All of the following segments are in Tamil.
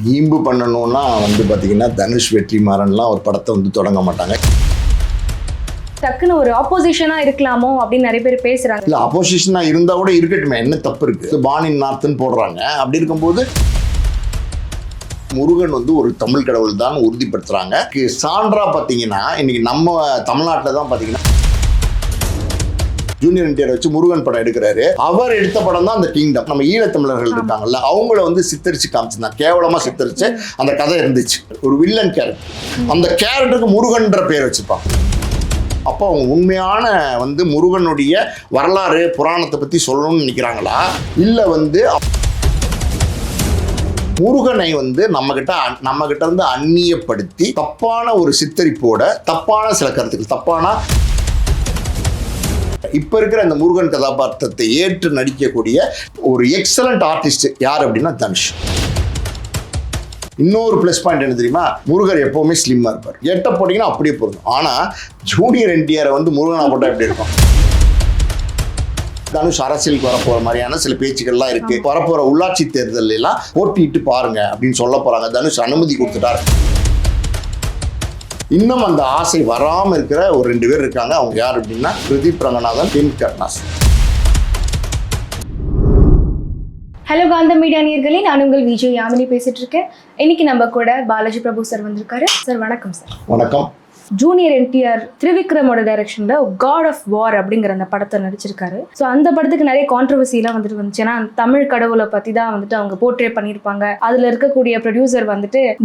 வீம்பு பண்ணணும்னா பார்த்தீங்கன்னா தனுஷ் வெற்றிமாறன்லாம் ஒரு படத்தை தொடங்க மாட்டாங்க. டக்குன்னு ஒரு ஆப்போசிஷனா இருக்கலாமோ அப்படின்னு நிறைய பேர் பேசுறாங்க. இல்ல ஆப்போசிஷனா இருந்தா கூட இருக்கட்டுமே, என்ன தப்பு இருக்கு? பான் இன் நார்த்னு போடுறாங்க. அப்படி இருக்கும்போது முருகன் ஒரு தமிழ் கடவுள் தான் உறுதிப்படுத்துறாங்க. சான்றா பாத்தீங்கன்னா இன்னைக்கு நம்ம தமிழ்நாட்டில் தான் பாத்தீங்கன்னா ஜூனியர் என்டிஆர் வச்சு முருகன் படம் எடுக்கிறாரு. அவர் எடுத்த படம் தான் அந்த கிங்டம். நம்ம ஈழத்தமிழர்கள் இருக்காங்கல்ல, அவங்கள சித்தரிச்சு காமிச்சிருந்தாங்க. கேவலமா சித்தரிச்சு அந்த கதை இருந்துச்சு. ஒரு வில்லன் கேரக்டர், அந்த கேரக்டருக்கு முருகன்ற பேர் வச்சுப்பாங்க. அப்போ அவங்க உண்மையான முருகனுடைய வரலாறு புராணத்தை பத்தி சொல்லணும்னு நினைக்கிறாங்களா, இல்ல முருகனை நம்ம கிட்ட இருந்து அந்நியப்படுத்தி தப்பான ஒரு சித்தரிப்போட தப்பான சில கருத்துக்கள், தப்பான இப்ப இருக்கிற அந்த முருகன் கதாபாத்திரத்தை ஏற்று நடிக்கக்கூடிய ஒரு எக்ஸலண்ட் ஆர்டிஸ்ட் யார் அப்படின்னா தனுஷ். இன்னொரு பிளஸ் பாயிண்ட் என்ன தெரியுமா, முருகர் எப்பவுமே ஸ்லிம்மா இருப்பார். எட்ட போட்டீங்கன்னா அப்படியே பொருந்தும். ஆனா ஜூனியர் என்டிஆர் முருகனா போட்டா எப்படி இருக்கும்? தனுஷ் அரசியலுக்கு வரப்போற மாதிரியான சில பேச்சுக்கள்லாம் இருக்கு. வரப்போற உள்ளாட்சி தேர்தல் எல்லாம் போட்டிட்டு பாருங்க அப்படின்னு சொல்ல போறாங்க. தனுஷ் அனுமதி கொடுத்துட்டாரு. இன்னும் அந்த ஆசை வராம இருக்கிற ஒரு 2 பேர் இருக்காங்க. அவங்க யார் அப்படின்னா பிரதீப் ரங்கநாதன், கிம் கர்னாஸ். ஹலோ காந்த மீடியா நேயர்களே, நான் உங்கள் விஜய் யாமினி பேசிட்டு இருக்கேன். இன்னைக்கு நம்ம கூட பாலாஜி பிரபு சார் வந்திருக்காரு. சார் வணக்கம். சார் வணக்கம். ஜூனியர் என்டிஆர் திரிவிக்ரமோட டைரக்ஷன்ல காட் ஆஃப் வார் அப்படிங்கிற அந்த படத்தை நடிச்சிருக்காரு. ஸோ அந்த படத்துக்கு நிறைய கான்ட்ரவர்சிலாம் வந்துச்சு. ஏன்னா தமிழ் கடவுளை பத்தி தான் அவங்க போர்ட்ரே பண்ணியிருப்பாங்க. அதுல இருக்கக்கூடிய producer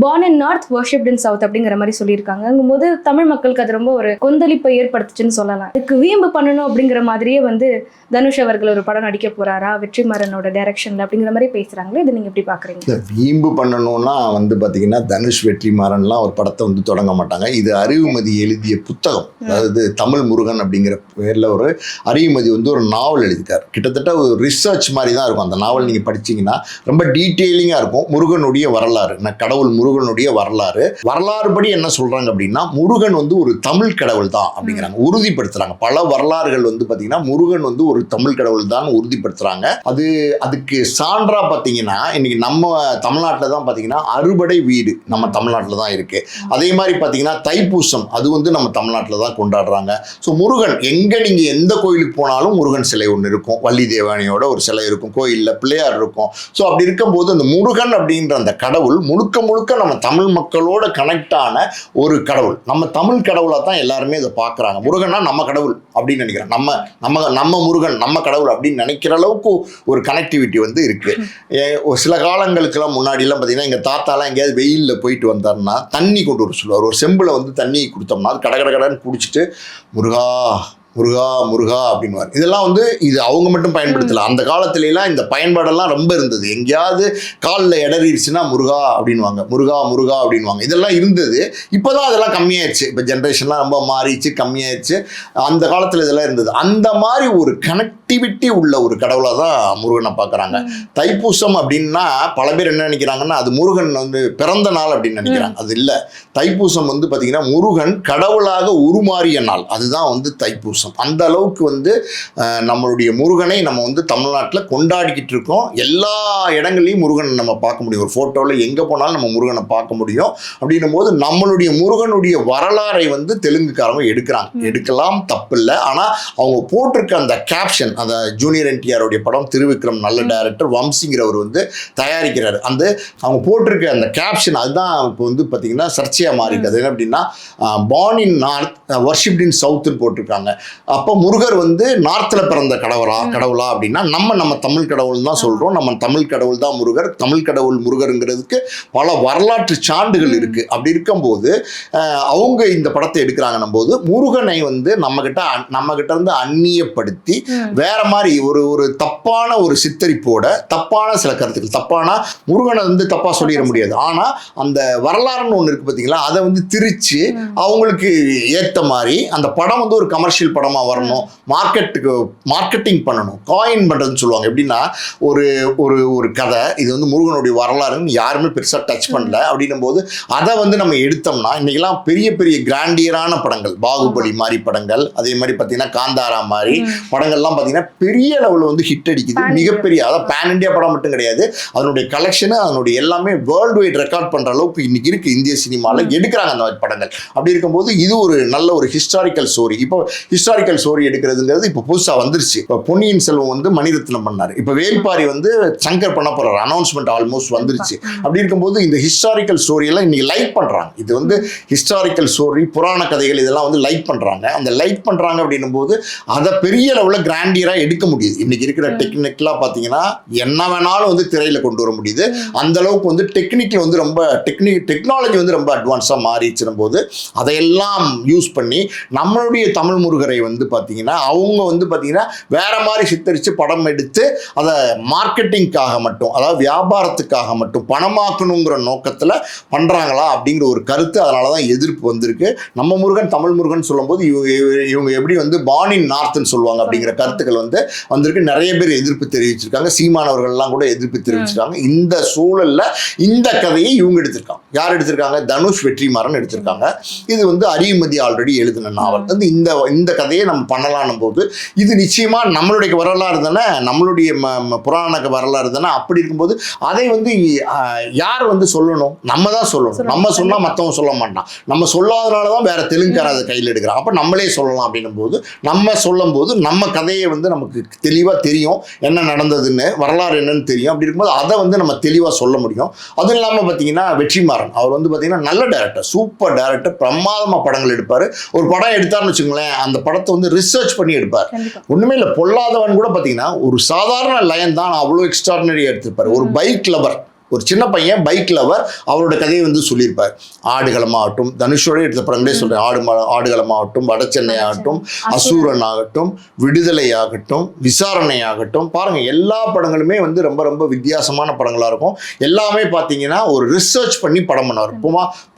born in north worshipped in South அப்படிங்கிற மாதிரி சொல்லியிருக்காங்க. அங்கும்போது தமிழ் மக்களுக்கு அது ரொம்ப ஒரு கொந்தளிப்பை ஏற்படுத்துச்சுன்னு சொல்லலாம். அதுக்கு வீம்பு பண்ணணும் அப்படிங்கிற மாதிரியே தனுஷ் அவர்கள் ஒரு படம் நடிக்க போறாரா வெற்றிமாறனோட டைரக்ஷன்ல அப்படிங்கிற மாதிரி பேசுறாங்களே, இதை நீங்க எப்படி பாக்குறீங்க? வீம்பு பண்ணணும்னா பாத்தீங்கன்னா தனுஷ் வெற்றிமாறன்லாம் ஒரு படத்தை தொடங்க மாட்டாங்க. இது அறிவுமதி எழுதிய புத்தகம், அதாவது தமிழ் முருகன் அப்படிங்கிற பேர்ல ஒரு அறிவுமதி ஒரு நாவல் எழுதிட்டார். கிட்டத்தட்ட ஒரு ரிசர்ச் மாதிரி தான் இருக்கும். அந்த நாவல் நீங்க படிச்சீங்கன்னா ரொம்ப டீட்டெயிலிங்கா இருக்கும். முருகனுடைய வரலாறு, கடவுள் முருகனுடைய வரலாறு படி என்ன சொல்றாங்க அப்படின்னா, முருகன் ஒரு தமிழ் கடவுள் தான் அப்படிங்கிறாங்க, உறுதிப்படுத்துறாங்க. பல வரலாறுகள் பாத்தீங்கன்னா முருகன் ஒரு தமிழ் கடவுள் தான் உறுதிப்படுத்துறாங்க. அதுக்கு சான்றா பாத்தீங்கன்னா இன்னைக்கு நம்ம தமிழ்நாட்டில் தான் பாத்தீங்கன்னா அறுபடை வீடு நம்ம தமிழ்நாட்டில் தான் இருக்கு. அதே மாதிரி பாத்தீங்கன்னா தைப்பூசம் அது நம்ம தமிழ்நாட்டில் தான் கொண்டாடுறாங்க. ஸோ முருகன் நீங்க எந்த கோயிலுக்கு போனாலும் முருகன் சிலை ஒன்று இருக்கும். வள்ளி தேவானியோட ஒரு சிலை இருக்கும், கோயிலில் பிள்ளையார் இருக்கும். ஸோ அப்படி இருக்கும்போது அந்த முருகன் அப்படின்ற அந்த கடவுள் முழுக்க நம்ம தமிழ் மக்களோட கனெக்ட் ஆன ஒரு கடவுள். நம்ம தமிழ் கடவுளாக தான் எல்லாருமே இதை பார்க்குறாங்க. முருகன்னா நம்ம கடவுள் அப்படின்னு நினைக்கிறாங்க. நம்ம முருகன் நம்ம கடவுள் அப்படின்னு நினைக்கிற அளவுக்கு ஒரு கனெக்டிவிட்டி இருக்கு. ஒரு சில காலங்களுக்கெல்லாம் முன்னாடிலாம் பார்த்தீங்கன்னா எங்கள் தாத்தாலாம் எங்கேயாவது வெயிலில் போயிட்டு வந்தாருன்னா தண்ணி கொண்டு வர சொல்லுவார். ஒரு செம்பில் தண்ணி கொடுத்தோம்னா அது கடகடன்னு குடிச்சிட்டு முருகா முருகா முருகா அப்படின்வார். இதெல்லாம் இது அவங்க மட்டும் பயன்படுத்தல. அந்த காலத்துலலாம் இந்த பயன்பாடெல்லாம் ரொம்ப இருந்தது. எங்கேயாவது காலில் இடறிடுச்சுன்னா முருகா அப்படின்வாங்க, முருகா முருகா அப்படின்வாங்க. இதெல்லாம் இருந்தது. இப்போதான் அதெல்லாம் கம்மியாயிடுச்சு. இப்போ ஜென்ரேஷன்லாம் ரொம்ப மாறிடுச்சு, கம்மியாயிடுச்சு. அந்த காலத்தில் இதெல்லாம் இருந்தது. அந்த மாதிரி ஒரு கனெக்டிவிட்டி உள்ள ஒரு கடவுளாக தான் முருகனை பார்க்குறாங்க. தைப்பூசம் அப்படின்னா பல பேர் என்ன நினைக்கிறாங்கன்னா அது முருகன் பிறந்த நாள் அப்படின்னு நினைக்கிறாங்க. அது இல்லை. தைப்பூசம் பார்த்தீங்கன்னா முருகன் கடவுளாக உருமாறிய நாள். அதுதான் தைப்பூசம். அந்த அளவுக்கு நம்மளுடைய முருகனை நம்ம தமிழ்நாட்டில் கொண்டாடிக்கிட்டு இருக்கோம். எல்லா இடங்கள்லையும் முருகன் நம்ம பார்க்க முடியும். ஒரு ஃபோட்டோவில் எங்கே போனாலும் நம்ம முருகனை பார்க்க முடியும். அப்படின்னும் போது நம்மளுடைய முருகனுடைய வரலாறை தெலுங்குக்காரங்க எடுக்கலாம், தப்பு இல்லை. ஆனால் அவங்க போட்டிருக்க அந்த கேப்ஷன், அந்த ஜூனியர் என்டிஆருடைய படம் திருவிக்ரம் நல்ல டைரக்டர், வம்சிங்கிறவர் தயாரிக்கிறார். அவங்க போட்டிருக்க அந்த கேப்ஷன் அதுதான் இப்போ பார்த்தீங்கன்னா சர்ச்சையாக மாறிருக்கு. அது என்ன அப்படின்னா பார்ன் இன் நார்த் வர்ஷிப்ட் இன் சவுத்னு போட்டிருக்காங்க. அப்போ முருகர் நார்த்தில் பிறந்த கடவுளா அப்படின்னா நம்ம தமிழ் கடவுள் தான் சொல்றோம். நம்ம தமிழ் கடவுள் தான் முருகர். தமிழ் கடவுள் முருகருங்கிறதுக்கு பல வரலாற்று சான்றுகள் இருக்கு. அப்படி இருக்கும்போது அவங்க இந்த படத்தை எடுக்கிறாங்கன்னும் போது முருகனை நம்ம கிட்ட இருந்து அந்நியப்படுத்தி வேற மாதிரி ஒரு தப்பான ஒரு சித்தரிப்போட தப்பான சில கருத்துக்கள், தப்பான முருகனை தப்பா சொல்லிட முடியாது. ஆனா அந்த வரலாறுன்னு ஒன்று இருக்கு பார்த்தீங்களா, அதை திரிச்சு அவங்களுக்கு ஏற்ற மாதிரி அந்த படம் ஒரு கமர்ஷியல் படமா வரணும், மார்க்கெட்டிங் பண்ணணும், காயின் பண்றதுன்னு சொல்லுவாங்க. எப்படின்னா ஒரு ஒரு ஒரு கதை, இது வந்து முருகனுடைய வரலாறுன்னு யாருமே பெருசா டச் பண்ணல அப்படின்னும் போது அதை வந்து நம்ம எடுத்தோம்னா இன்னைக்கெல்லாம் பெரிய பெரிய கிராண்டியரான படங்கள், பாகுபலி மாதிரி படங்கள், அதே மாதிரி பார்த்தீங்கன்னா காந்தாரா மாதிரி படங்கள்லாம் பார்த்தீங்கன்னா பெரிய லெவலில் வந்து ஹிட் அடிக்குது. மிகப்பெரிய, அதாவது பேன் இண்டியா படம் மட்டும் கிடையாது, அதனுடைய கலெக்ஷனு அதனுடைய எல்லாமே வேர்ல்டு வைட் ரெக்கார்ட் பண்ற அளவுக்கு இன்னைக்கு இருக்கு இந்திய சினிமாவில் எடுக்கிறாங்க அந்த மாதிரி படங்கள். அப்படி இருக்கும்போது இது ஒரு நல்ல ஒரு ஹிஸ்டாரிக்கல் ஸ்டோரி. இப்போ ஹிஸ்டாரிக்கல் ஸ்டோரி எடுக்கிறதுங்கிறது இப்போ புதுசாக வந்துருச்சு. இப்போ பொன்னியின் செல்வம் வந்து மணிரத்னம் பண்ணாரு, இப்போ வேல்பாரி வந்து சங்கர் பண்ண போறாரு, அனௌன்ஸ்மெண்ட் ஆல்மோஸ்ட் வந்துருச்சு. அப்படி இருக்கும்போது இந்த ஹிஸ்டாரிக்கல் ஸ்டோரி எல்லாம் இன்னைக்கு லைக் பண்றாங்க. இது வந்து ஹிஸ்டாரிக்கல் ஸ்டோரி, புராண கதைகள் இதெல்லாம் வந்து லைக் பண்றாங்க. அந்த லைக் பண்றாங்க அப்படின்னும் போது அதை பெரிய லெவலில் கிராண்டியரா எடுக்க முடியுது. இன்னைக்கு இருக்கிற டெக்னிக்கலாக பார்த்தீங்கன்னா என்ன வேணாலும் வந்து திரையில கொண்டு வர முடியுது. அந்த அளவுக்கு வந்து டெக்னிக்கல் வந்து ரொம்ப டெக்னாலஜி வந்து ரொம்ப அட்வான்ஸாக மாறிச்சிடும் போது அதையெல்லாம் யூஸ் பண்ணி நம்மளுடைய தமிழ் முருகரை வந்து பார்த்தீங்கன்னா அவங்க வந்து பார்த்தீங்கன்னா வேற மாதிரி சித்தரித்து படம் எடுத்து அதை மார்க்கெட்டிங்காக மட்டும், அதாவது வியாபாரத்துக்காக மட்டும் பணமாக்கணுங்கிற நோக்கத்தில் பண்ணுறாங்களா அப்படிங்கிற ஒரு கருத்து, அதனால தான் எதிர்ப்பு வந்திருக்கு. நம்ம முருகன் தமிழ் முருகன் சொல்லும்போது இவங்க எப்படி வந்து பார்ன் இன் நார்த்னு சொல்லுவாங்க அப்படிங்கிற கருத்துக்கள் வந்து வந்திருக்கு. நிறைய பேர் எதிர்ப்பு தெரிவிச்சிருக்காங்க, சீமானவர்கள்லாம் கூட எதிர்ப்பு தெரிவிச்சிருக்காங்க. இந்த சூழல்ல இந்த கதையை இவங்க எடுத்திருக்காங்க. யார் எடுத்திருக்காங்க? தனுஷ் வெற்றிமாறன் எடுத்திருக்காங்க. இது வந்து அரியுமதி ஆல்ரெடி எழுதின நாவல். வந்து இந்த கதையை நம்ம பண்ணலான்னும் போது இது நிச்சயமா நம்மளுடைய வரலாறு தானே, நம்மளுடைய புராண வரலாறு தானே. அப்படி இருக்கும்போது அதை வந்து யார் வந்து சொல்லணும்? நம்ம தான் சொல்லணும். நம்ம சொன்னா மற்றவங்க சொல்ல மாட்டான். நம்ம சொல்லாதனால தான் வேற தெலுங்குக்கார அதை கையில் எடுக்கிறான். அப்போ நம்மளே சொல்லலாம் அப்படின்னும் போது நம்ம சொல்லும் போது நம்ம கதையை வந்து நமக்கு தெளிவாக தெரியும், என்ன நடந்ததுன்னு, வரலாறு என்னன்னு தெரியும். அப்படி இருக்கும்போது அதை வந்து நம்ம தெளிவாக சொல்ல முடியும். அதுவும் இல்லாமல் பார்த்தீங்கன்னா வெற்றிமாறன் அவர் வந்து பார்த்தீங்கன்னா நல்ல டைரக்டர், சூப்பர் டைரக்டர், பிரமாதமாக படங்கள் எடுப்பார். ஒரு படம் எடுத்தார்னு வச்சுங்களேன், அந்த படத்தை வந்து ரிசர்ச் பண்ணி எடுப்பார். ஒன்றுமே இல்லை, பொல்லாதவன் கூட பார்த்தீங்கன்னா ஒரு சாதாரண லைன் தான் அவ்வளோ எக்ஸ்ட்ராடினரியாக எடுத்திருப்பார். ஒரு பைக் லவர், ஒரு சின்ன பையன் பைக் லவர், அவரோட கதையை வந்து சொல்லியிருப்பார். ஆடுகளமாகட்டும், தனுஷோட எடுத்த படங்களே சொல்கிறேன், ஆடுகளமாகட்டும், வடச்சென்னை ஆகட்டும், அசூரன் ஆகட்டும், விடுதலை ஆகட்டும், விசாரணை ஆகட்டும், பாருங்கள் எல்லா படங்களுமே வந்து ரொம்ப ரொம்ப வித்தியாசமான படங்களாக இருக்கும். எல்லாமே பார்த்தீங்கன்னா ஒரு ரிசர்ச் பண்ணி படம் பண்ணார்.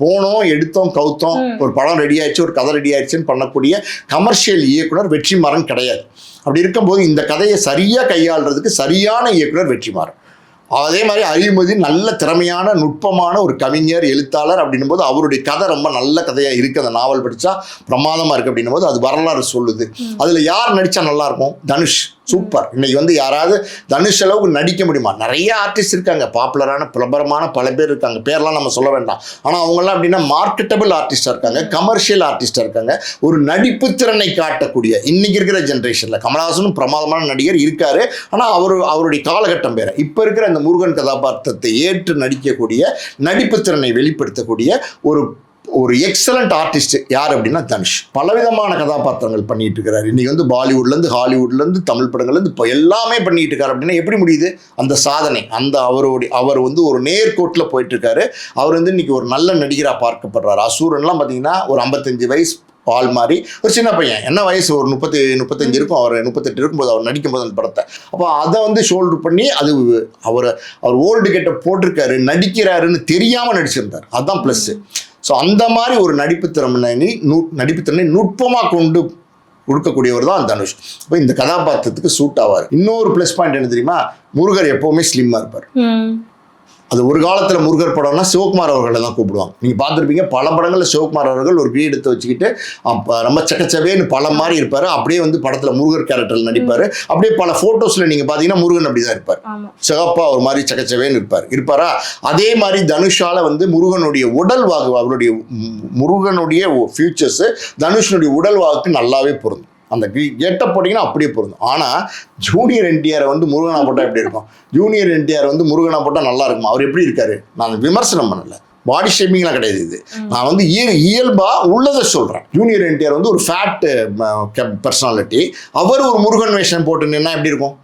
போனோம், எடுத்தோம், கவுத்தோம், ஒரு படம் ரெடி ஆயிடுச்சு, ஒரு கதை ரெடி ஆயிடுச்சுன்னு பண்ணக்கூடிய கமர்ஷியல் இயக்குனர் வெற்றிமாறன் கிடையாது. அப்படி இருக்கும்போது இந்த கதையை சரியாக கையாளுறதுக்கு சரியான இயக்குனர் வெற்றிமாறன். அதே மாதிரி அரியுமதி நல்ல திறமையான நுட்பமான ஒரு கவிஞர், எழுத்தாளர். அப்படின்னும் போது அவருடைய கதை ரொம்ப நல்ல கதையாக இருக்குது. அந்த நாவல் படித்தா பிரமாதமாக இருக்குது. அப்படின்னும் போது அது வரலாறு சொல்லுது. அதில் யார் நடித்தா நல்லாயிருக்கும்? தனுஷ் சூப்பர். இன்னைக்கு வந்து யாராவது தனுஷ் அளவுக்கு நடிக்க முடியுமா? நிறைய ஆர்டிஸ்ட் இருக்காங்க, பாப்புலரான பிரபலமான பல பேர் இருக்காங்க, பேர்லாம் நம்ம சொல்ல வேண்டாம். ஆனால் அவங்கெல்லாம் அப்படின்னா மார்க்கெட்டபிள் ஆர்டிஸ்டாக இருக்காங்க, கமர்ஷியல் ஆர்டிஸ்டாக இருக்காங்க. ஒரு நடிப்பு திறனை காட்டக்கூடிய இன்னைக்கு இருக்கிற ஜென்ரேஷனில் கமலஹாசனும் பிரமாதமான நடிகர் இருக்காரு. ஆனால் அவருடைய காலகட்டம் வேற. இப்போ இருக்கிற இந்த முருகன் கதாபாத்திரத்தை ஏற்று நடிக்கக்கூடிய, நடிப்பு திறனை வெளிப்படுத்தக்கூடிய ஒரு எக்ஸலண்ட் ஆர்டிஸ்ட் யார் அப்படின்னா தனுஷ். பலவிதமான கதாபாத்திரங்கள் பண்ணிட்டு இருக்காரு. இன்னைக்கு வந்து பாலிவுட்லேருந்து ஹாலிவுட்லேருந்து தமிழ் படங்கள்லேருந்து இப்போ எல்லாமே பண்ணிட்டு இருக்காரு. அப்படின்னா எப்படி முடியுது அந்த சாதனை? அவர் வந்து ஒரு நேர்கோட்டில் போயிட்டு இருக்காரு. அவர் வந்து இன்னைக்கு ஒரு நல்ல நடிகராக பார்க்கப்படுறாரு. அசூரன்லாம் பார்த்தீங்கன்னா ஒரு 55 வயசு பால் மாதிரி ஒரு சின்ன பையன், என்ன வயசு ஒரு 35 இருக்கும், அவர் 38 இருக்கும்போது அவர் நடிக்கும்போது அந்த படத்தை. அப்போ அதை வந்து ஷோல்டர் பண்ணி அது அவர் ஓல்டு கெட்ட போட்டிருக்காரு, நடிக்கிறாருன்னு தெரியாமல் நடிச்சிருந்தார். அதுதான் ப்ளஸ்ஸு. ஸோ அந்த மாதிரி ஒரு நடிப்புத்திறனை நுட்பமாக கொண்டு கொடுக்கக்கூடியவர் தான் தனுஷ். இப்போ இந்த கதாபாத்திரத்துக்கு சூட் ஆவார். இன்னொரு ப்ளஸ் பாயிண்ட் என்ன தெரியுமா? முருகர் எப்போவுமே ஸ்லிம்மாக இருப்பார். அது ஒரு காலத்தில் முருகர் படம்னா சிவகுமார் அவர்களை தான் கூப்பிடுவாங்க. நீங்கள் பார்த்துருப்பீங்க பல படங்களில் சிவகுமார் அவர்கள் ஒரு எடுத்து வச்சுக்கிட்டு ரொம்ப சக்கச்சவேன்னு படம் மாதிரி இருப்பார். அப்படியே வந்து படத்தில் முருகர் கேரக்டரில் நடிப்பார். அப்படியே பல ஃபோட்டோஸில் நீங்கள் பார்த்தீங்கன்னா முருகன் அப்படி தான் இருப்பார். சிவப்பா ஒரு மாதிரி சக்கச்சவேன்னு இருப்பாரா? அதே மாதிரி தனுஷால் வந்து முருகனுடைய உடல் வாகு, அவருடைய முருகனுடைய ஃபியூச்சர்ஸு தனுஷனுடைய உடல் வாகுக்கு நல்லாவே பொருந்தும். அந்த கெட்டப் போட்டிங்கன்னா அப்படியே பொருந்தும். ஆனால் ஜூனியர் என்டிஆரை வந்து முருகனா போட்டால் எப்படி இருக்கும்? ஜூனியர் என்டிஆர் வந்து முருகனா போட்டால் நல்லா இருக்குமா? அவர் எப்படி இருக்காரு? நான் விமர்சனம் பண்ணல, பாடி ஷேமிங்லாம் கிடையாது. இது நான் வந்து இயல்பாக உள்ளதை சொல்கிறேன். ஜூனியர் என்டிஆர் வந்து ஒரு ஃபேட் பர்சனாலிட்டி. அவர் ஒரு முருகன் வேஷம் போட்டு நின்னா எப்படி இருக்கும்?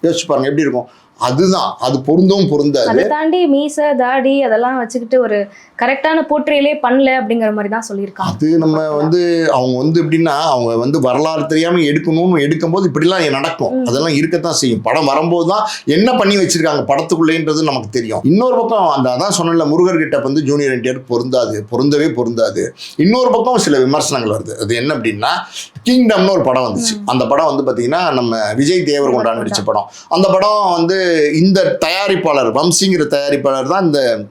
யோசிச்சு பாருங்க எப்படி இருக்கும்? அதுதான் அது பொருந்தவும் பொருந்தாது. அதை தாண்டி மீச தாடி அதெல்லாம் வச்சுக்கிட்டு ஒரு கரெக்டான போர்ட்ரேலே பண்ணல அப்படிங்கிற மாதிரி தான் சொல்லியிருக்காங்க. அது நம்ம அவங்க எப்படின்னா அவங்க வரலாறு தெரியாம எடுக்கணும்னு எடுக்கும்போது இப்படிலாம் நடக்கும். அதெல்லாம் இருக்கத்தான் செய்யும். படம் வரும்போது தான் என்ன பண்ணி வச்சிருக்காங்க படத்துக்குள்ளேன்றது நமக்கு தெரியும். இன்னொரு பக்கம் அதான் சொன்னல முருகர் கிட்ட ஜூனியர் என்டிஆர் பொருந்தவே பொருந்தாது. இன்னொரு பக்கம் சில விமர்சனங்கள் வருது. அது என்ன அப்படின்னா கிங்டம்னு ஒரு படம் வந்துச்சு. அந்த படம் பாத்தீங்கன்னா நம்ம விஜய் தேவர்கொண்டா நடிச்ச படம். அந்த படம் இந்த தயாரிப்பாளர் வம்சிங்கிற தயாரிப்பாளர் தான்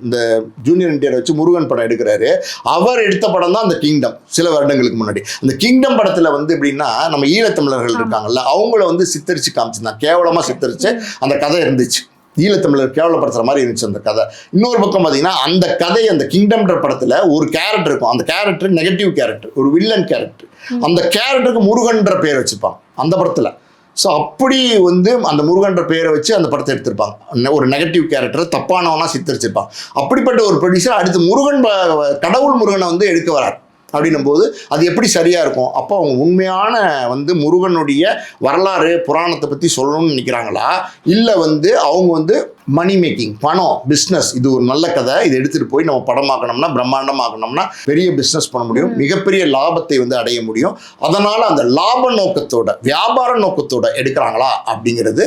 இந்த ஜூனியர் என்டிஆர் வச்சு முருகன் படம் எடுக்கிறாரு. அவர் எடுத்த படம் தான் அந்த கிங்டம். சில வருடங்களுக்கு முன்னாடி அந்த கிங்டம் படத்துல எப்படின்னா நம்ம ஈழத்தமிழர்கள் இருக்காங்கல்ல அவங்கள சித்தரிச்சு காமிச்சிருந்தாங்க. கேவலமா சித்தரிச்சு அந்த கதை இருந்துச்சு. ஈழத்தமிழர் கேவலப்படுத்துற மாதிரி இருந்துச்சு அந்த கதை. இன்னொரு பக்கம் பார்த்தீங்கன்னா அந்த கதை அந்த கிங்டம்ன்ற படத்துல ஒரு கேரக்டர் இருக்கும். அந்த கேரக்டர் நெகட்டிவ் கேரக்டர், ஒரு வில்லன் கேரக்டர். அந்த கேரக்டருக்கு முருகன்ற பேர் வச்சுப்பாங்க அந்த படத்துல. ஸோ அப்படி அந்த முருகன்ற பேரை வச்சு அந்த படத்தை எடுத்திருப்பாங்க. ஒரு நெகட்டிவ் கேரக்டரை தப்பானவனா சித்தரிச்சிருப்பாங்க. அப்படிப்பட்ட ஒரு ப்ரொடியூசர் அடுத்து கடவுள் முருகனை எடுக்க வரார். அப்படின்னும் போது அது எப்படி சரியா இருக்கும்? அப்போ அவங்க உண்மையான முருகனுடைய வரலாறு புராணத்தை பத்தி சொல்லணும்னு நினைக்கிறாங்களா, இல்லை அவங்க மணி மேக்கிங், பணம், பிஸ்னஸ், இது ஒரு நல்ல கதை, இதை எடுத்துட்டு போய் நம்ம படமாக்கணும்னா பிரம்மாண்டமாக்கணும்னா பெரிய பிஸ்னஸ் பண்ண முடியும், மிகப்பெரிய லாபத்தை அடைய முடியும். அதனால அந்த லாப நோக்கத்தோட வியாபார நோக்கத்தோட எடுக்கிறாங்களா அப்படிங்கிறது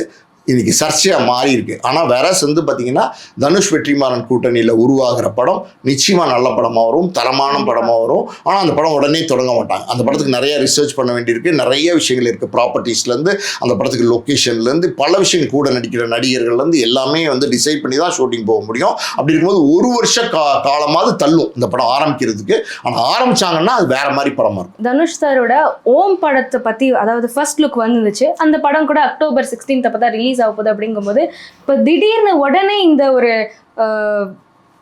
இன்னைக்கு சர்ச்சையாக மாறி இருக்கு. ஆனால் வேற பார்த்தீங்கன்னா தனுஷ் வெற்றிமாறன் கூட்டணியில் உருவாகிற படம் நிச்சயமா நல்ல படமாக வரும், தரமான படமாக வரும். ஆனால் அந்த படம் உடனே தொடங்க மாட்டாங்க. அந்த படத்துக்கு நிறைய ரிசர்ச் பண்ண வேண்டியிருக்கு, நிறைய விஷயங்கள் இருக்குது. ப்ராப்பர்ட்டிஸ்லேருந்து அந்த படத்துக்கு லொக்கேஷன்லேருந்து பல விஷயங்கள், கூட நடிக்கிற நடிகர்கள்லேருந்து எல்லாமே டிசைட் பண்ணி தான் ஷூட்டிங் போக முடியும். அப்படி இருக்கும்போது ஒரு வருஷ காலமாவது தள்ளும் இந்த படம் ஆரம்பிக்கிறதுக்கு. ஆனால் ஆரம்பிச்சாங்கன்னா அது வேற மாதிரி படமாக இருக்கும். தனுஷ் சாரோட ஓம் படத்தை பற்றி, அதாவது ஃபர்ஸ்ட் லுக் வந்துச்சு. அந்த படம் கூட அக்டோபர் 16 அப்போ தான் ரிலீஸ் ஆக போகுது. அப்படிங்கும்போது இப்போ திடீர்னு உடனே இந்த ஒரு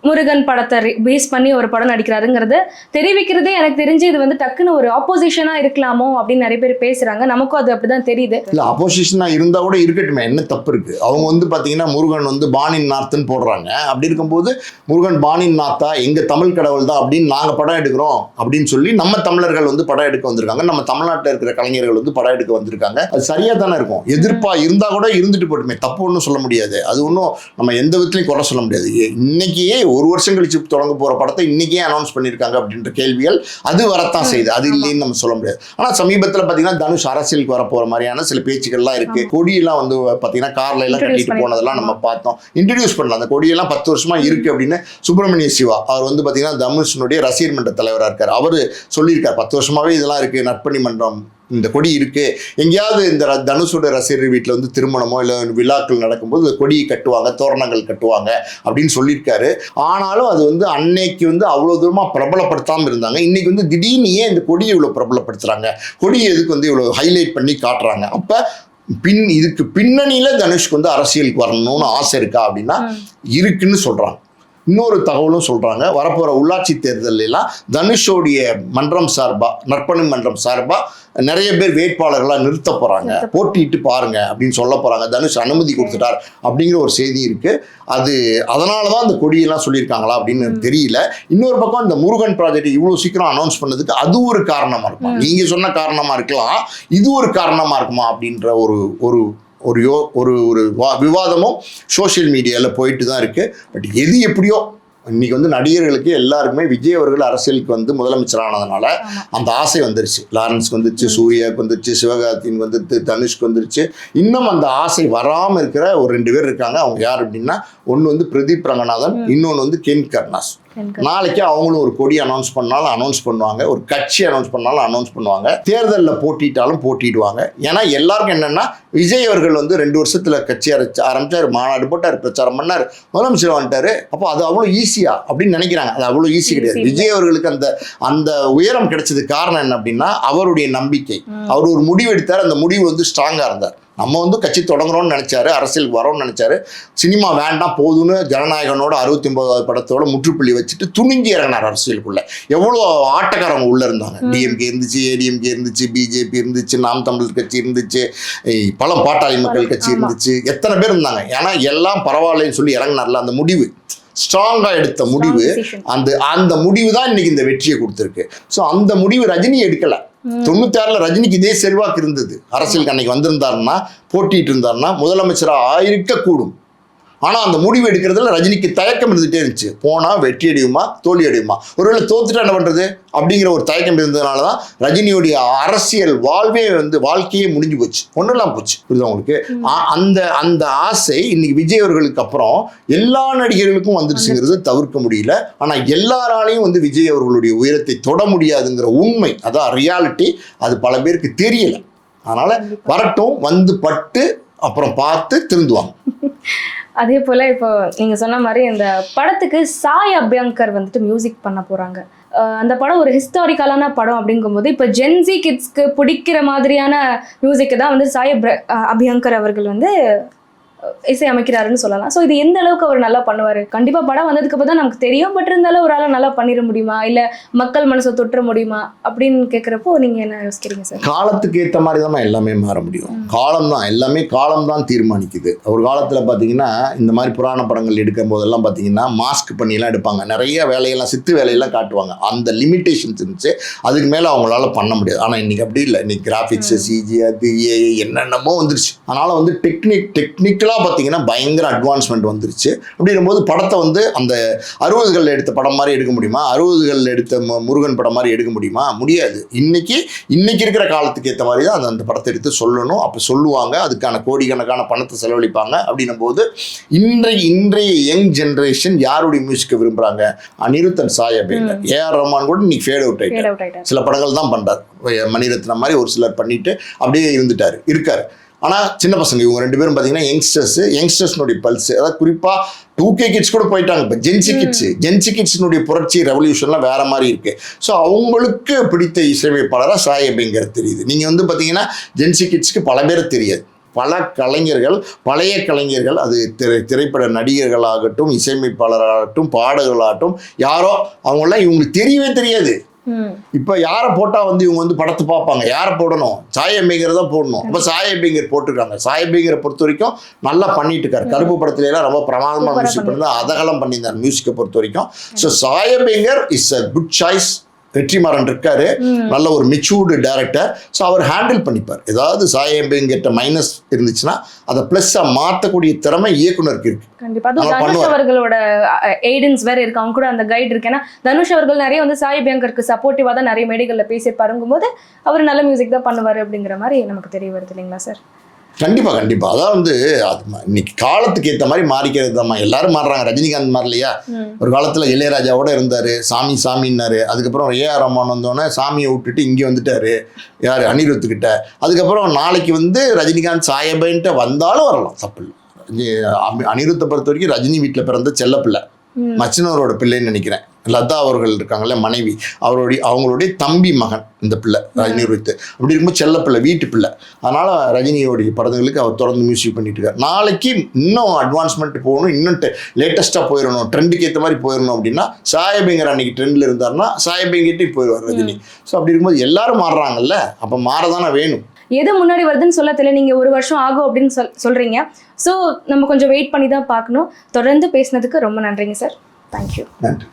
முருகன் படத்தை பேஸ் பண்ணி ஒரு படம் நடிக்கிறாருங்கிறது தெரிவிக்கிறதே எனக்கு தெரிஞ்சு இது டக்குன்னு ஒரு ஆப்போசிஷனா இருக்கலாமோ அப்படின்னு நிறைய பேர் பேசுறாங்க. நமக்கும் அது அப்படிதான் தெரியுது. இல்ல ஆப்போசிஷனா இருந்தா கூட இருக்கட்டுமே, என்ன தப்பு இருக்கு? அவங்க பாத்தீங்கன்னா முருகன் பானின் நார்த்துன்னு போடுறாங்க. அப்படி இருக்கும்போது முருகன் பானின் நாத்தா, எங்க தமிழ் கடவுள் தான் அப்படின்னு நாங்க படம் எடுக்கிறோம் அப்படின்னு சொல்லி நம்ம தமிழர்கள் படம் எடுக்க வந்திருக்காங்க. நம்ம தமிழ்நாட்டில் இருக்கிற கலைஞர்கள் படம் எடுக்க வந்திருக்காங்க. அது சரியா தானே இருக்கும். எதிர்ப்பா இருந்தா கூட இருந்துட்டு போட்டுமே, தப்பு ஒன்றும் சொல்ல முடியாது. அது ஒன்றும் நம்ம எந்த விதத்துலையும் குறை சொல்ல முடியாது. இன்னைக்கே ஒரு வருஷம் கழிச்சு தொடங்க போற படத்தை இன்னைக்கே அனௌன்ஸ் பண்ணியிருக்காங்க அப்படின்ற கேள்விகள் அது வரத்தான் செய்யுது. அது இல்லைன்னு நம்ம சொல்ல முடியாது. ஆனா சமீபத்தில் பாத்தீங்கன்னா தனுஷ் அரசியலுக்கு வர போற மாதிரியான சில பேச்சுக்கள்லாம் இருக்கு. கொடியெல்லாம் பாத்தீங்கன்னா கார்ல எல்லாம் கட்டிட்டு போனதெல்லாம் நம்ம பார்த்தோம். இன்ட்ரடியூஸ் பண்ணலாம். அந்த கொடியெல்லாம் 10 வருஷமா இருக்கு அப்படின்னு சுப்பிரமணிய சிவா அவர் பாத்தீங்கன்னா தனுஷனுடைய ரசிகர் மன்ற தலைவராக இருக்காரு. அவர் சொல்லியிருக்காரு 10 வருஷமாவே இதெல்லாம் இருக்கு, நற்பணி மன்றம், இந்த கொடி இருக்கு. எங்கேயாவது இந்த தனுஷோட ரசிகர் வீட்டில் திருமணமோ இல்லை விழாக்கள் நடக்கும்போது இந்த கொடியை கட்டுவாங்க, தோரணங்கள் கட்டுவாங்க அப்படின்னு சொல்லியிருக்காரு. ஆனாலும் அது அன்னைக்கு அவ்வளோ தூரமாக பிரபலப்படுத்தாமல் இருந்தாங்க. இன்னைக்கு திடீர்னு ஏன் இந்த கொடியை இவ்வளோ பிரபலப்படுத்துறாங்க, கொடியை எதுக்கு இவ்வளோ ஹைலைட் பண்ணி காட்டுறாங்க? அப்போ இதுக்கு பின்னணியில தனுஷ்க்கு அரசியலுக்கு வரணும்னு ஆசை இருக்கா அப்படின்னா இருக்குன்னு சொல்றாங்க. இன்னொரு தகவலும் சொல்றாங்க, வரப்போற உள்ளாட்சி தேர்தலாம் தனுஷோடைய மன்றம் சார்பா, நற்பணி மன்றம் சார்பா நிறைய பேர் வேட்பாளர்களாக நிறுத்த போறாங்க, போட்டிட்டு பாருங்க அப்படின்னு சொல்ல போறாங்க. தனுஷ் அனுமதி கொடுத்துட்டார் அப்படிங்கிற ஒரு செய்தி இருக்கு. அதனாலதான் அந்த கொடியெல்லாம் சொல்லியிருக்காங்களா அப்படின்னு தெரியல. இன்னொரு பக்கம் இந்த முருகன் ப்ராஜெக்ட் இவ்வளவு சீக்கிரம் அனௌன்ஸ் பண்ணதுக்கு அது ஒரு காரணமா இருக்கும். நீங்க சொன்ன காரணமா இருக்கலாம், இது ஒரு காரணமா இருக்குமா அப்படின்ற ஒரு விவாதமும் சோசியல் மீடியாவில் போயிட்டு தான் இருக்கு. பட் எது எப்படியோ இன்னைக்கு நடிகர்களுக்கு எல்லாருக்குமே விஜய் அவர்கள் அரசியலுக்கு முதலமைச்சரானதுனால அந்த ஆசை வந்துருச்சு. லாரன்ஸ்க்கு வந்துருச்சு, சூர்யாவுக்கு வந்துருச்சு, சிவகார்த்தின் வந்துருச்சு, தனுஷ்க்கு வந்துருச்சு. இன்னும் அந்த ஆசை வராமல் இருக்கிற ஒரு 2 பேர் இருக்காங்க. அவங்க யார் அப்படின்னா, ஒன்று பிரதீப் ரங்கநாதன், இன்னொன்று கென் கர்னாஸ். நாளைக்கு அவங்களும் ஒரு கொடி அனௌன்ஸ் பண்ணாலும் அனௌன்ஸ் பண்ணுவாங்க, ஒரு கட்சி அனௌன்ஸ் பண்ணாலும் அனௌன்ஸ் பண்ணுவாங்க, தேர்தலில் போட்டிட்டாலும் போட்டிடுவாங்க. ஏன்னா எல்லாருக்கும் என்னன்னா, விஜய் அவர்கள் 2 வருஷத்துல கட்சி ஆரம்பிச்சாரு, மாநாடு போட்டார், பிரச்சாரம் பண்ணார், முதலமைச்சர் வந்துட்டாரு. அப்போ அது அவ்வளோ ஈஸியா அப்படின்னு நினைக்கிறாங்க. அது அவ்வளோ ஈஸி கிடையாது. விஜய் அவர்களுக்கு அந்த உயரம் கிடைச்சது காரணம் என்ன அப்படின்னா அவருடைய நம்பிக்கை. அவர் ஒரு முடிவு எடுத்தார், அந்த முடிவு ஸ்ட்ராங்கா இருந்தார். நம்ம கட்சி தொடங்குறோம்னு நினைச்சாரு, அரசியலுக்கு வரோம்னு நினைச்சாரு, சினிமா வேண்டாம் போதுன்னு ஜனநாயகனோட 69வது படத்தோட முற்றுப்புள்ளி வச்சுட்டு துணிஞ்சி இறங்கினார் அரசியலுக்குள்ள. எவ்வளோ ஆட்டக்காரங்க உள்ள இருந்தாங்க. டிஎம்கே இருந்துச்சு, ஏடிஎம்கே இருந்துச்சு, பிஜேபி இருந்துச்சு, நாம் தமிழர் கட்சி இருந்துச்சு, பல பாட்டாளி மக்கள் கட்சி இருந்துச்சு, எத்தனை பேர் இருந்தாங்க. ஏன்னா எல்லாம் பரவாயில்லன்னு சொல்லி இறங்கினார்ல, அந்த முடிவு ஸ்ட்ராங்கா எடுத்த முடிவு, அந்த முடிவு தான் இன்னைக்கு இந்த வெற்றியை கொடுத்துருக்கு. ஸோ அந்த முடிவு ரஜினி எடுக்கல. 96ல் ரஜினிக்கு இதே செல்வாக்கு இருந்தது. அரசியலுக்கு அன்னைக்கு வந்திருந்தாருன்னா, போட்டிட்டு இருந்தாருன்னா முதலமைச்சராக இருக்கக்கூடும். ஆனால் அந்த முடிவு எடுக்கிறதுல ரஜினிக்கு தயக்கம் இருந்துகிட்டே இருந்துச்சு. போனால் வெற்றி அடையுமா தோல்வி அடையுமா, ஒருவேளை தோத்துட்டா என்ன பண்ணுறது அப்படிங்கிற ஒரு தயக்கம் இருந்ததுனால தான் ரஜினியுடைய அரசியல் வாழ்க்கையே முடிஞ்சு போச்சு, ஒன்றுலாம் போச்சு. புரியுதா உங்களுக்கு? அந்த அந்த ஆசை இன்னைக்கு விஜய் அவர்களுக்கு அப்புறம் எல்லா நடிகர்களுக்கும் வந்துருச்சுங்கிறது தவிர்க்க முடியல. ஆனால் எல்லாராலையும் விஜய் அவர்களுடைய உயரத்தை தொட முடியாதுங்கிற உண்மை, அதான் ரியாலிட்டி. அது பல பேருக்கு தெரியல. அதனால வரட்டும், பட்டு அப்புறம் பார்த்து திருந்துவாங்க. அதே போல் இப்போ நீங்கள் சொன்ன மாதிரி இந்த படத்துக்கு சாய் அபியங்கர் மியூசிக் பண்ண போகிறாங்க. அந்த படம் ஒரு ஹிஸ்டாரிக்கலான படம் அப்படிங்கும்போது இப்போ ஜென்சி கிட்ஸ்க்கு பிடிக்கிற மாதிரியான மியூசிக்கு தான் சாய் அபியங்கர் அவர்கள் இசை அமைக்கிறாருன்னு சொல்லலாம். ஸோ இது எந்த அளவுக்கு அவர் நல்லா பண்ணுவார்? கண்டிப்பாக படம் வந்ததுக்கு அப்புறம் தான் நமக்கு தெரியும். பட் இருந்தாலும் ஒரு ஆள் நல்லா பண்ணிட முடியுமா, இல்லை மக்கள் மனசை தொற்ற முடியுமா அப்படின்னு கேட்குறப்போ நீங்கள் என்ன யோசிக்கிறீங்க சார்? காலத்துக்கு ஏற்ற மாதிரி தான் எல்லாமே மாற முடியும். காலம் தான் எல்லாமே, காலம் தான் தீர்மானிக்குது. ஒரு காலத்தில் பார்த்தீங்கன்னா இந்த மாதிரி புராண படங்கள் எடுக்கும் போதெல்லாம் பார்த்தீங்கன்னா மாஸ்க் பண்ணியெல்லாம் எடுப்பாங்க, நிறைய வேலையெல்லாம் சித்து வேலையெல்லாம் காட்டுவாங்க. அந்த லிமிட்டேஷன்ஸ் இருந்துச்சு, அதுக்கு மேலே அவங்களால பண்ண முடியாது. ஆனால் இன்னைக்கு அப்படி இல்லை. இன்னைக்கு கிராஃபிக்ஸ், சிஜி, அது என்னென்னமோ வந்துருச்சு. அதனால் டெக்னிக்கலாக பார்த்தீங்கன்னா பயங்கர அட்வான்ஸ்மெண்ட் வந்துருச்சு. அப்படிங்கும்போது படத்தை அந்த 60களில் எடுத்த படம் மாதிரி எடுக்க முடியுமா, 60களில் எடுத்த முருகன் படம் மாதிரி எடுக்க முடியுமா? முடியாது. இன்னைக்கு இருக்கிற காலத்துக்கு ஏற்ற மாதிரி தான் அந்த படத்தை எடுத்து சொல்லணும். அப்போ சொல்லுவாங்க, அதுக்கான கோடிக்கணக்கான பணத்தை செலவழிப்பாங்க. அப்படின்னும் போது இன்றைய யங் ஜென்ரேஷன் யாருடைய மியூசிக்கை விரும்புகிறாங்க? அனிருத்தன், சாய் அபியங்கர், ஏஆர் ரஹ்மான் கூட இன்னைக்கு ஃபேட் அவுட் ஆகிட்டார். சில படங்கள் தான் பண்ணுறாரு. மணிரத்னம் மாதிரி ஒரு சிலர் பண்ணிட்டு அப்படியே இருக்காரு. ஆனால் சின்ன பசங்க இவங்க 2 பேரும் பார்த்தீங்கன்னா யங்ஸ்டர்ஸ்னுடைய பல்ஸ், அதாவது குறிப்பாக 2K கிட்ஸ் கூட போயிட்டாங்க. இப்போ ஜென்சி கிட்ஸ்னுடைய புரட்சி ரெவல்யூஷன்லாம் வேற மாதிரி இருக்கு. ஸோ அவங்களுக்கு பிடித்த இசையமைப்பாளராக சாய் அபியங்கர் தெரியுது. நீங்கள் பார்த்தீங்கன்னா ஜென்சி கிட்ஸ்க்கு பல பேர் தெரியாது. பல கலைஞர்கள், பழைய கலைஞர்கள், அது திரைப்பட நடிகர்களாகட்டும், இசையமைப்பாளராகட்டும், பாடகர்களாகட்டும், யாரோ அவங்களாம் இவங்களுக்கு தெரியவே தெரியாது. இப்ப யாரை போட்டா இவங்க படத்தை பார்ப்பாங்க, யாரை போடணும்? சாய் அபியங்கர் தான் போடணும். அப்ப சாய் அபியங்கர் போட்டுருக்காங்க. சாய் அபியங்கரை பொறுத்த வரைக்கும் நல்லா பண்ணிட்டு இருக்காரு. கருப்பு படத்துல எல்லாம் ரொம்ப பிரமாதமா மியூசிக் பண்ணி அதகலம் பண்ணியிருந்தார் மியூசிக்கை பொறுத்த வரைக்கும். So Sai Abhyankar is a good choice. Vetrimaaran இருக்காரு, நல்ல ஒரு மெச்சூர்டு டைரக்டர். ஸோ அவர் ஹேண்டில் பண்ணிப்பார். ஏதாவது சாய் அபியங்கர்ட்ட மைனஸ் இருந்துச்சுன்னா அதை பிளஸ்ஸா மாற்றக்கூடிய திறமை இயக்குனருக்கு இருக்கு. கண்டிப்பா. தனுஷ் அவர்களோட எய்டன்ஸ் வேற இருக்கு, அவங்க கூட அந்த கைட் இருக்கு. ஏன்னா தனுஷ் அவர்கள் நிறைய சாய் அபியங்கருக்கு சப்போர்ட்டிவா தான் நிறைய மேடைகள்ல பேசியிருப்பாருங்கும் போது அவர் நல்ல மியூசிக் தான் பண்ணுவாரு அப்படிங்கிற மாதிரி நமக்கு தெரிய வருது இல்லைங்களா சார்? கண்டிப்பாக. அதான் அது இன்னைக்கு காலத்துக்கு ஏற்ற மாதிரி மாறிக்கிறது தான். எல்லாரும் மாறுறாங்க. ரஜினிகாந்த் மாறலையா? ஒரு காலத்தில் இளையராஜாவோட இருந்தார், சாமின்னாரு. அதுக்கப்புறம் ஏஆர் ரஹ்மான் வந்தோடனே சாமியை விட்டுட்டு இங்கே வந்துட்டாரு. யார்? அனிருத்துக்கிட்ட. அதுக்கப்புறம் நாளைக்கு ரஜினிகாந்த் சாயபன்ட்டு வந்தாலும் வரலாம், தப்பு இல்லை. அனிருத்தை பொறுத்த வரைக்கும் ரஜினி வீட்டில் பிறந்த செல்ல பிள்ளை, மச்சினவரோட பிள்ளைன்னு நினைக்கிறேன். லதா அவர்கள் இருக்காங்கல்ல, மனைவி, அவங்களுடைய தம்பி மகன் இந்த பிள்ளை அனிருத். அப்படி இருக்கும்போது செல்ல பிள்ளை, வீட்டு பிள்ளை. அதனால ரஜினியோடைய படங்களுக்கு அவர் தொடர்ந்து மியூசிக் பண்ணிட்டு இருக்காரு. நாளைக்கு இன்னும் அட்வான்ஸ்மெண்ட் போகணும், இன்னும் லேட்டஸ்டா போயிடணும், ட்ரெண்டுக்கு ஏற்ற மாதிரி போயிடணும் அப்படின்னா சாய் அபியங்கர் அன்னைக்கு ட்ரெண்ட்ல இருந்தாருன்னா சாய் அபியங்கர்ட்டே போயிடுவார் ரஜினி. ஸோ அப்படி இருக்கும்போது எல்லாரும் மாறுறாங்கல்ல, அப்போ மாறதானே வேணும். எது முன்னாடி வருதுன்னு சொல்ல தெரியல. நீங்க 1 வருஷம் ஆகும் அப்படின்னு சொல்றீங்க. ஸோ நம்ம கொஞ்சம் வெயிட் பண்ணி தான் பார்க்கணும். தொடர்ந்து பேசினதுக்கு ரொம்ப நன்றிங்க சார். தேங்க்யூ. நன்றி.